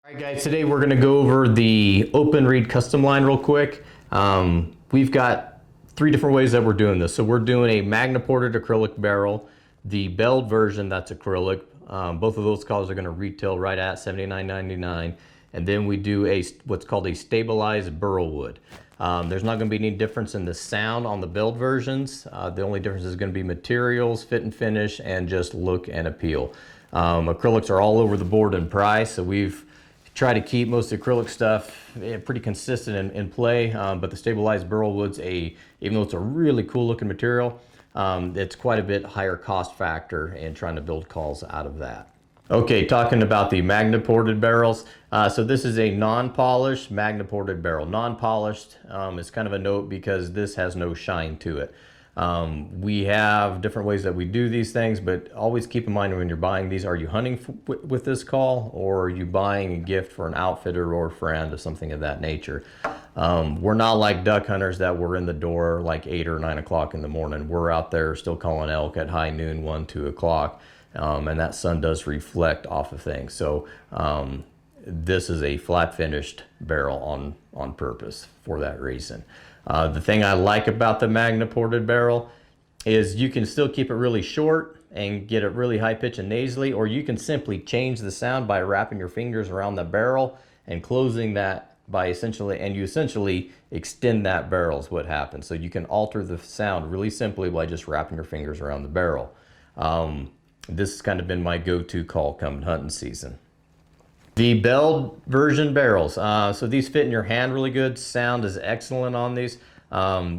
All right guys, today we're going to go over the open reed custom line real quick. We've got three different ways that we're doing this. So we're doing a Magna ported acrylic barrel, the belled version that's acrylic. Both of those colors are going to retail right at $79.99. And then we do what's called a stabilized burlwood. There's not going to be any difference in the sound on the belled versions. The only difference is going to be materials, fit and finish, and just look and appeal. Acrylics are all over the board in price, so we've try to keep most of the acrylic stuff pretty consistent in play, but the stabilized burlwood's even though it's a really cool looking material, it's quite a bit higher cost factor in trying to build calls out of that. Okay, talking about the Magna ported barrels. So this is a non-polished Magna ported barrel. Non-polished is kind of a note because this has no shine to it. We have different ways that we do these things, but always keep in mind when you're buying these, are you hunting with this call, or are you buying a gift for an outfitter or a friend or something of that nature? We're not like duck hunters that were in the door like 8 or 9 o'clock in the morning. We're out there still calling elk at high noon, 1, 2 o'clock, and that sun does reflect off of things. So this is a flat finished barrel on purpose for that reason. The thing I like about the Magna ported barrel is you can still keep it really short and get it really high pitch and nasally, or you can simply change the sound by wrapping your fingers around the barrel and closing that by you essentially extend that barrel is what happens. So you can alter the sound really simply by just wrapping your fingers around the barrel. This has kind of been my go-to call coming hunting season. The belled version barrels. So these fit in your hand really good. Sound is excellent on these.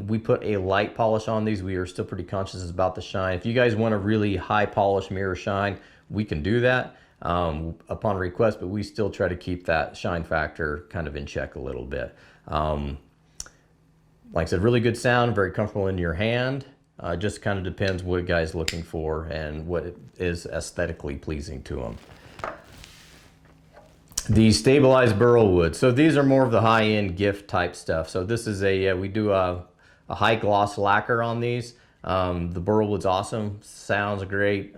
We put a light polish on these. We are still pretty conscious about the shine. If you guys want a really high polish mirror shine, we can do that upon request, but we still try to keep that shine factor kind of in check a little bit. Like I said, really good sound, very comfortable in your hand. Just kind of depends what a guy's looking for and what is aesthetically pleasing to him. The stabilized burlwood. So these are more of the high-end gift type stuff. So this is we do a high gloss lacquer on these. The burlwood's awesome, sounds great,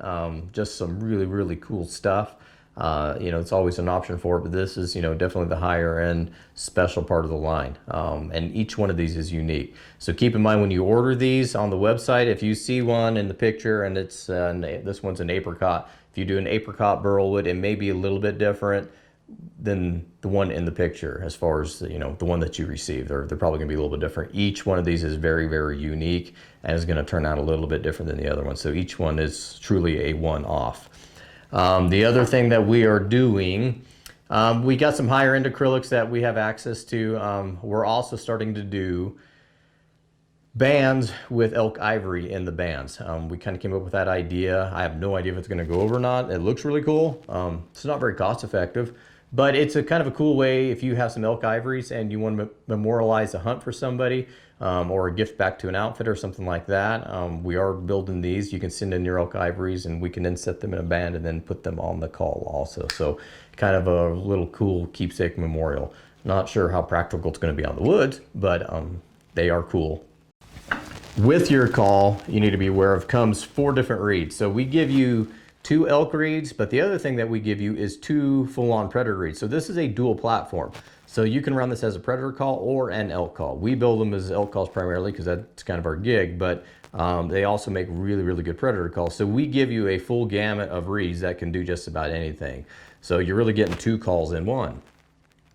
just some really cool stuff. It's always an option for it, but this is definitely the higher end special part of the line. And each one of these is unique. So keep in mind when you order these on the website, if you see one in the picture and it's this one's an apricot, if you do an apricot burlwood, it may be a little bit different than the one in the picture as far as the one that you received. They're probably going to be a little bit different. Each one of these is very unique and is going to turn out a little bit different than the other one. So each one is truly a one-off. The other thing that we are doing, we got some higher end acrylics that we have access to. We're also starting to do bands with elk ivory in the bands. We kind of came up with that idea. I have no idea if it's going to go over or not. It looks really cool. It's not very cost effective, but it's a kind of a cool way if you have some elk ivories and you want to memorialize a hunt for somebody, or a gift back to an outfit or something like that. We are building these. You can send in your elk ivories and we can then set them in a band and then put them on the call also. So kind of a little cool keepsake memorial. Not sure how practical it's going to be on the woods, but they are cool. With your call, you need to be aware of comes 4 different reeds. So we give you 2 elk reeds, but the other thing that we give you is 2 full-on predator reeds. So this is a dual platform. So you can run this as a predator call or an elk call. We build them as elk calls primarily because that's kind of our gig, but they also make really good predator calls. So we give you a full gamut of reeds that can do just about anything. So you're really getting 2 calls in one.